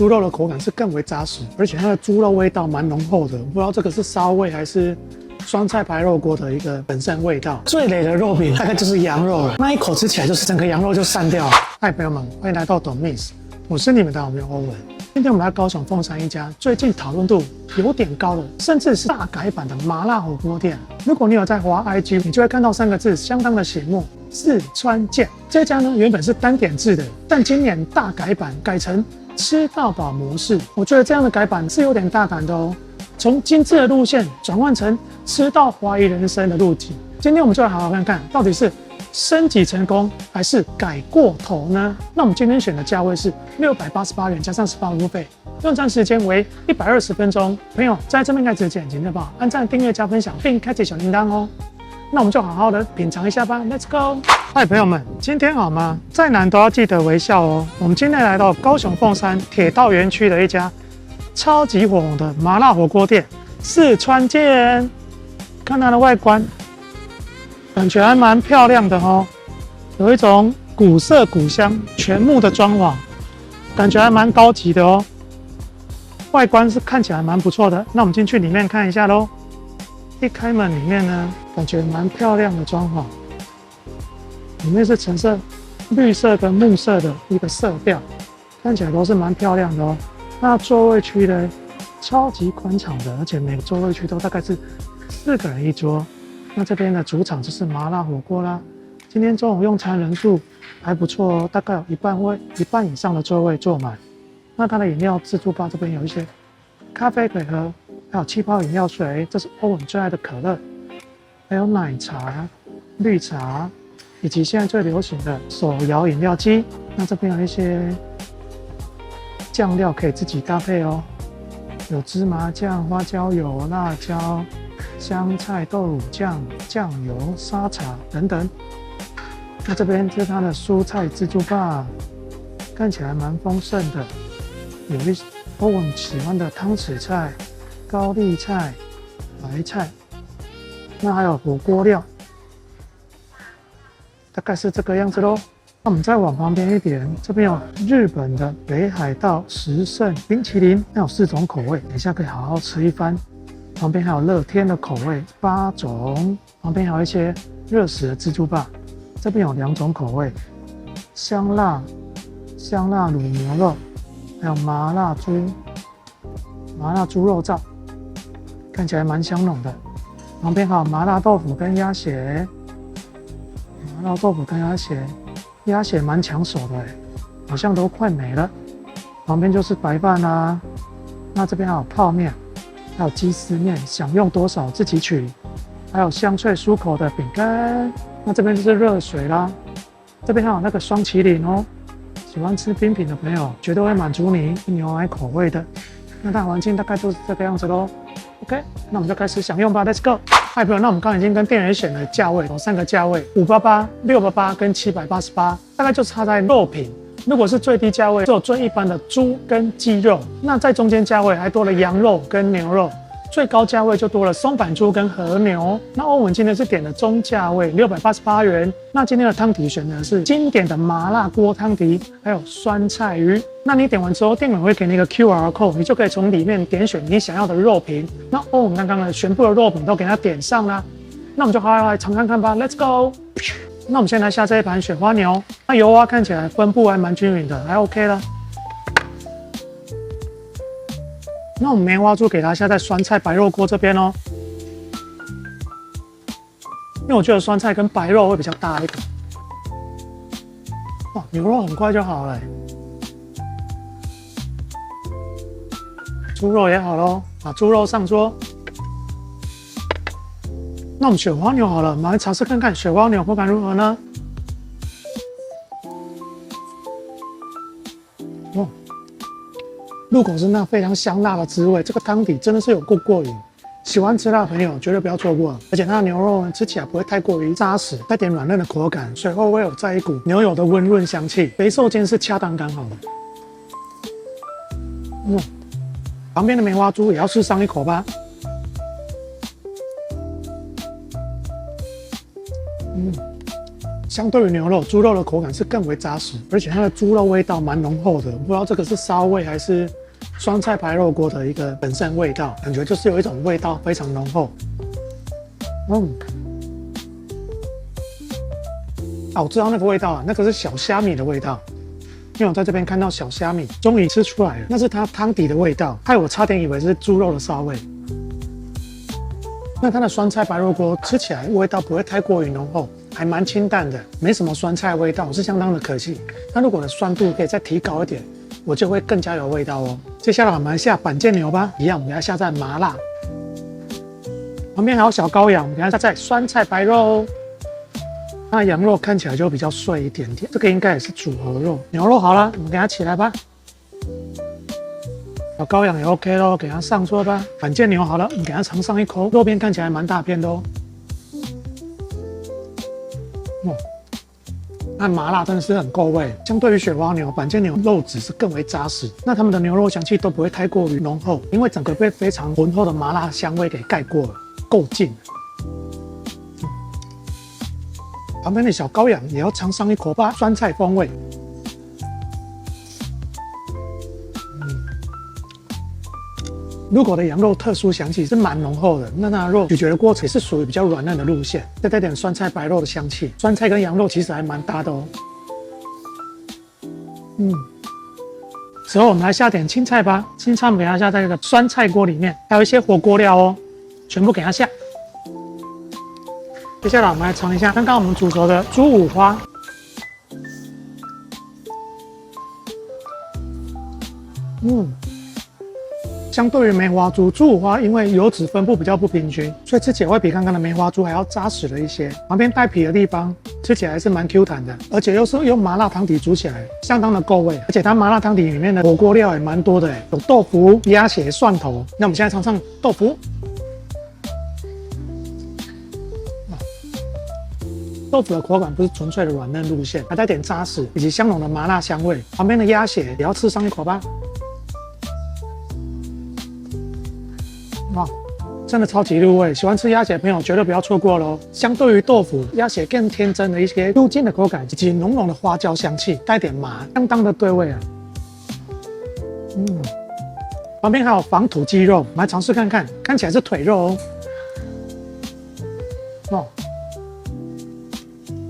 豬肉的口感是更為扎實，而且它的豬肉味道蠻濃厚的。不知道這個是燒味還是酸菜白肉鍋的一個本身味道。最雷的肉品大概就是羊肉了，那一口吃起來就是整個羊肉就散掉了。嗨，朋友們，歡迎來到懂 Miss， 我是你們的好朋友歐文。今天我們來高雄鳳山一家最近討論度有點高的，甚至是大改版的麻辣火鍋店。如果你有在滑 IG， 你就會看到3個字相當的醒目：四川見。這家呢原本是單點制的，但今年大改版，改成吃到飽模式。我覺得這樣的改版是有點大膽的哦，從精緻的路線轉換成吃到懷疑人生的路徑。今天我們就來好好看看，到底是升級成功還是改過頭呢？那我們今天選的價位是688元加上18服務費，用餐時間為120分鐘。朋友在這邊開始前，請記得按讚、訂閱、加分享，並開啟小鈴鐺哦。那我們就好好的品嘗一下吧 ，Let's go！ 嗨，朋友們，今天好嗎？再難都要記得微笑哦。我們今天來到高雄鳳山鐵道園區的一家超級火紅的麻辣火鍋店——四川見。看它的外觀，感覺還蠻漂亮的哦，有一種古色古香、全木的裝潢，感覺還蠻高級的哦。外觀是看起來蠻不錯的，那我們進去裡面看一下嘍。一開門，裡面呢，感覺蠻漂亮的裝潢，裡面是橙色、綠色跟木色的一個色調，看起來都是蠻漂亮的哦。那座位區呢，超級寬敞的，而且每個座位區都大概是4個人一桌。那這邊的主場就是麻辣火鍋啦。今天中午用餐人數還不錯哦，大概有一半以上的座位坐滿。那它的飲料自助吧這邊有一些咖啡可以喝，還有氣泡飲料水，這是歐文最愛的可樂，還有奶茶、綠茶，以及現在最流行的手搖飲料機。那這邊有一些醬料可以自己搭配哦，有芝麻醬、花椒油、辣椒、香菜、豆乳醬、醬油、沙茶等等。那這邊是它的蔬菜自助吧，看起來蠻豐盛的，有一些歐文喜歡的湯匙菜、高麗菜、白菜，那還有火鍋料，大概是這個樣子嘍。那我們再往旁邊一點，這邊有日本的北海道十勝冰淇淋，那有4種口味，等一下可以好好吃一番。旁邊還有樂天的口味8種，旁邊還有一些熱食的自助吧，這邊有2種口味，香辣滷牛肉，還有麻辣豬肉燥，看起來蠻香濃的。旁邊還有麻辣豆腐跟鴨血，鴨血蠻搶手的，好像都快沒了。旁邊就是白飯啦，那這邊還有泡麵，還有雞絲麵，想用多少自己取。還有香脆酥口的餅乾，那這邊就是熱水啦。這邊還有那個雙麒麟哦，喜歡吃冰品的朋友絕對會滿足你，牛奶口味的。那它環境大概就是這個樣子嘍。OK， 那我們就開始享用吧 ，Let's go。嗨，朋友，那我們剛剛已經跟店員選了價位，有3個價位：588、688跟788，大概就差在肉品。如果是最低價位，只有最一般的豬跟雞肉，那在中間價位還多了羊肉跟牛肉，最高價位就多了松阪豬跟和牛。那歐文今天是點的中價位688元。那今天的湯底選的是經典的麻辣鍋湯底，還有酸菜魚。那你點完之後，店員會給你一個 QR code， 你就可以從裡面點選你想要的肉品。那歐文剛剛的全部的肉品都給它點上啦。那我們就好好來嘗看看吧 ，Let's go。那我們先來下這一盤雪花牛，那油蛙看起來分布還蠻均勻的，還 OK 了。那我們梅花豬給它下在酸菜白肉鍋這邊哦，因為我覺得酸菜跟白肉會比較大一點。哇，牛肉很快就好了，豬肉也好咯，把豬肉上桌。那我們雪花牛好了，我們來嘗試看看雪花牛口感如何呢？哦，入口是那非常香辣的滋味，这個湯底真的是有夠過癮。喜歡吃辣的朋友絕對不要錯過了，而且它的牛肉呢吃起來不會太過於扎實，帶點軟嫩的口感，水後會有再一股牛油的溫潤香氣，肥瘦間是恰當剛好的。旁邊的梅花豬也要試上一口吧。相對於牛肉，豬肉的口感是更為扎實，而且它的豬肉味道蠻濃厚的。不知道這個是燒味還是酸菜白肉鍋的一個本身味道，感覺就是有一種味道非常濃厚。我知道那個味道了，那個是小蝦米的味道。因為我在這邊看到小蝦米，終於吃出來了，那是它湯底的味道，害我差點以為是豬肉的燒味。那它的酸菜白肉鍋吃起來味道不會太過於濃厚，還蠻清淡的，沒什麼酸菜味道，是相當的可惜。那如果的酸度可以再提高一點，我就會更加有味道哦。接下來我們來下板腱牛吧，一樣我們給它下在麻辣，旁邊還有小羔羊，我們給它下在酸菜白肉。那羊肉看起來就比較碎一點點，這個應該也是組合肉。牛肉好了，我们給它起來吧。小羔羊也 OK 咯，給它上桌吧。板腱牛好了，我們給它嘗上一口，肉片看起來蠻大片的哦。那麻辣真的是很夠味，相對於雪花牛、板腱牛肉質是更為扎實。那它們的牛肉香氣都不會太過於濃厚，因為整個被非常渾厚的麻辣香味給蓋過了，夠勁。旁邊的小羔羊也要嘗上一口吧，酸菜風味。入口的羊肉特殊香氣是蠻濃厚的，那它的肉咀嚼的過程也是屬於比較軟嫩的路線，再帶點酸菜白肉的香氣，酸菜跟羊肉其實還蠻搭的哦。之後我們來下點青菜吧，青菜我們給它下在這個酸菜鍋裡面，還有一些火鍋料哦，全部給它下。接下來我們來嘗一下剛剛我們煮熟的豬五花，相對於梅花豬，豬五花因為油脂分布比較不平均，所以吃起來會比剛剛的梅花豬還要扎實了一些。旁邊帶皮的地方吃起來還是蠻 Q 彈的，而且又是用麻辣湯底煮起來，相當的夠味。而且它麻辣湯底裡面的火鍋料也蠻多的，有豆腐、鴨血、蒜頭。那我們現在嘗嘗豆腐。豆腐的口感不是純粹的軟嫩路線，還帶點扎實以及香濃的麻辣香味。旁邊的鴨血也要吃上一口吧。哇，真的超級入味！喜歡吃鴨血的朋友絕對不要錯過嘍。相對於豆腐，鴨血更天真的一些入筋的口感，以及濃濃的花椒香氣，帶點麻，相當的對味啊。旁邊還有仿土雞肉，我們來嘗試看看，看起來是腿肉哦。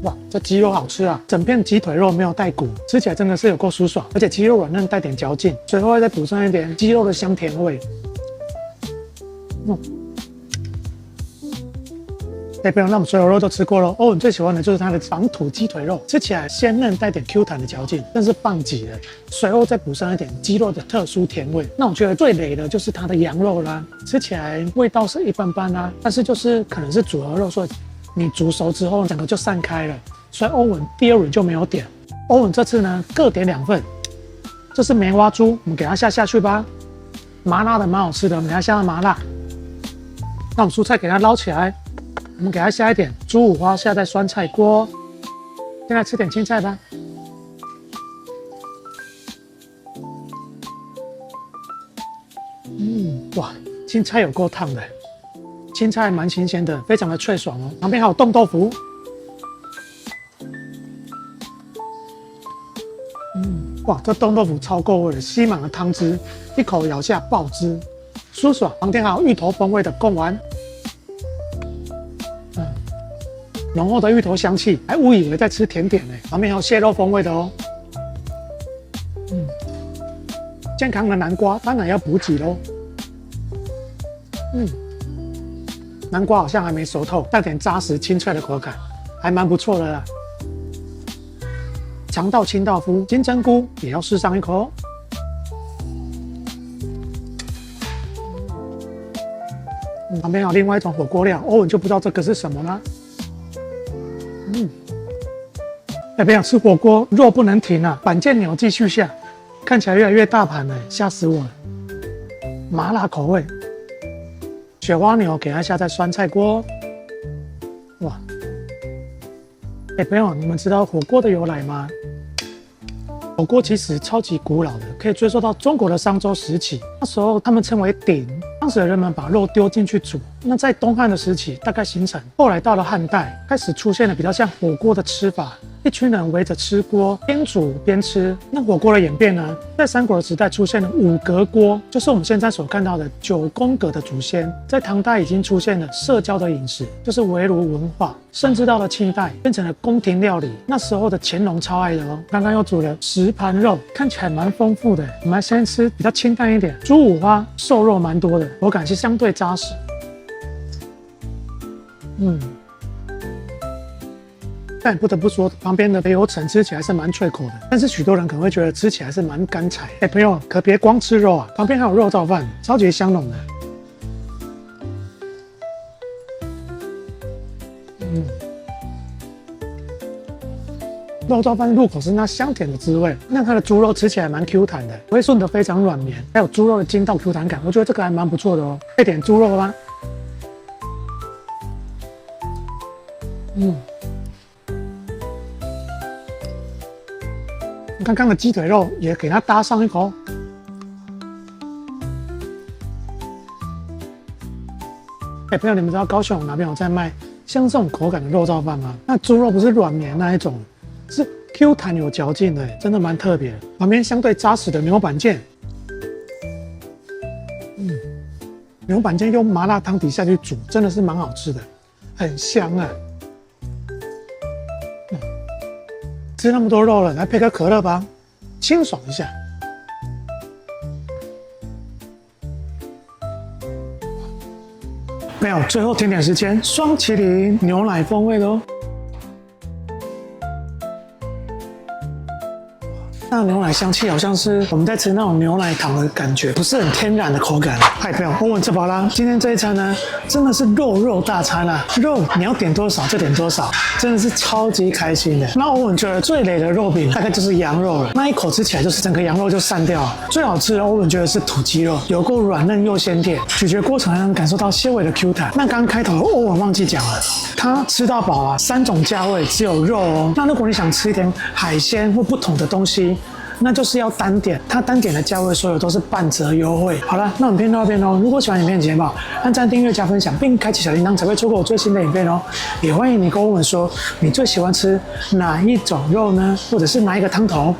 哇，這雞肉好吃啊！整片雞腿肉沒有帶骨，吃起來真的是有夠舒爽，而且雞肉軟嫩，帶點嚼勁，最後再補上一點雞肉的香甜味。朋友，那我們所有肉都吃過了。歐文最喜歡的就是它的仿土雞腿肉，吃起來鮮嫩，帶點 Q 彈的嚼勁，真是棒極了。隨後再補上一點雞肉的特殊甜味。那我覺得最雷的就是它的羊肉啦，吃起來味道是一般般啦，但是就是可能是組合肉，所以你煮熟之後整個就散開了。所以歐文第二輪就沒有點。歐文這次呢各點2份。這是梅花豬，我們給它下去吧。麻辣的蠻好吃的，我們給它下麻辣。那我們蔬菜給它撈起來。我們給它下一點豬五花，下在酸菜鍋。現在吃點青菜吧。哇，青菜有夠燙的，青菜蠻新鮮的，非常的脆爽哦。旁邊還有凍豆腐。哇，這凍豆腐超夠味的，吸滿了湯汁，一口咬下爆汁，舒爽。旁邊還有芋頭風味的貢丸。濃厚的芋頭香氣，還誤以為在吃甜點呢。旁邊還有蟹肉風味的哦。健康的南瓜當然要補給嘍。南瓜好像還沒熟透，帶點扎實清脆的口感，還蠻不錯的啦。腸道清道夫，金針菇也要試上一口。旁邊有另外一種火鍋料，歐文就不知道這個是什麼啦。朋友吃火鍋肉不能停啊！板腱牛繼續下，看起來越來越大盤了，嚇死我了！麻辣口味，雪花牛給它下在酸菜鍋。哇！朋友，你們知道火鍋的由來嗎？火鍋其實超級古老的，可以追溯到中國的商周時期。那時候他們稱為鼎，當時的人們把肉丟進去煮。那在東漢的時期大概形成，後來到了漢代開始出現了比較像火鍋的吃法，一群人圍着吃鍋，邊煮邊吃。那火鍋的演变呢，在三國的時代出現了五格鍋，就是我們現在所看到的9宮格的祖先。在唐代已經出現了社交的飲食，就是圍爐文化，甚至到了清代變成了宮廷料理。那時候的乾隆超愛的哦。剛剛又煮了10盤肉，看起來蠻豐富的。我們先吃比較清淡一點，豬五花瘦肉蠻多的，口感是相對扎實。但不得不說，旁邊的北歐橙吃起來是蠻脆口的，但是許多人可能會覺得吃起來是蠻乾柴。朋友可別光吃肉啊，旁邊還有肉燥飯，超級香濃的。肉燥飯入口是那香甜的滋味，那它的豬肉吃起來蠻 Q 彈的，回順的非常軟綿，還有豬肉的筋道 Q 彈感，我覺得這個還蠻不錯的哦。配點豬肉吧。剛剛的雞腿肉也給它搭上一口。朋友，你們知道高雄哪邊有在賣像這種口感的肉燥飯嗎？那豬肉不是軟綿那一種，是 Q 彈有嚼勁的，真的蠻特別。旁邊相對扎實的牛板腱，牛板腱用麻辣湯底下去煮，真的是蠻好吃的，很香啊。吃那麼多肉了，來配個可樂吧，清爽一下。沒有，最後甜點時間，雙麒麟牛奶風味的哦。那牛奶香氣好像是我們在吃那種牛奶糖的感觉，不是很天然的口感。嗨，朋友，歐文吃飽啦。今天這一餐呢，真的是肉大餐啊！肉你要點多少就點多少，真的是超級開心的。那歐文覺得最雷的肉餅大概就是羊肉了，那一口吃起來就是整個羊肉就散掉了。最好吃的歐文覺得是土雞肉，有夠軟嫩又鮮甜，咀嚼過程還能感受到纖維的 Q 彈。那剛開頭歐文忘記講了，他吃到飽啊，3種價位只有肉哦。那如果你想吃一點海鮮或不同的東西，那就是要單點，它單點的價位所有都是半折優惠。好了，那我們片到這邊哦。如果喜歡影片的節目，按讚、訂閱、加分享，並開啟小鈴鐺，才會錯過我最新的影片哦。也歡迎你跟我們說，你最喜歡吃哪一種肉呢？或者是哪一個湯頭？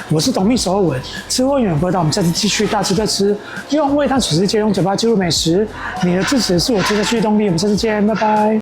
我是董秘手歐文，吃貨永遠不會到，我們下次繼續大吃特吃，用味探水世界，用嘴巴記錄美食。你的支持是我吃下去的動力。我們下次見，拜拜。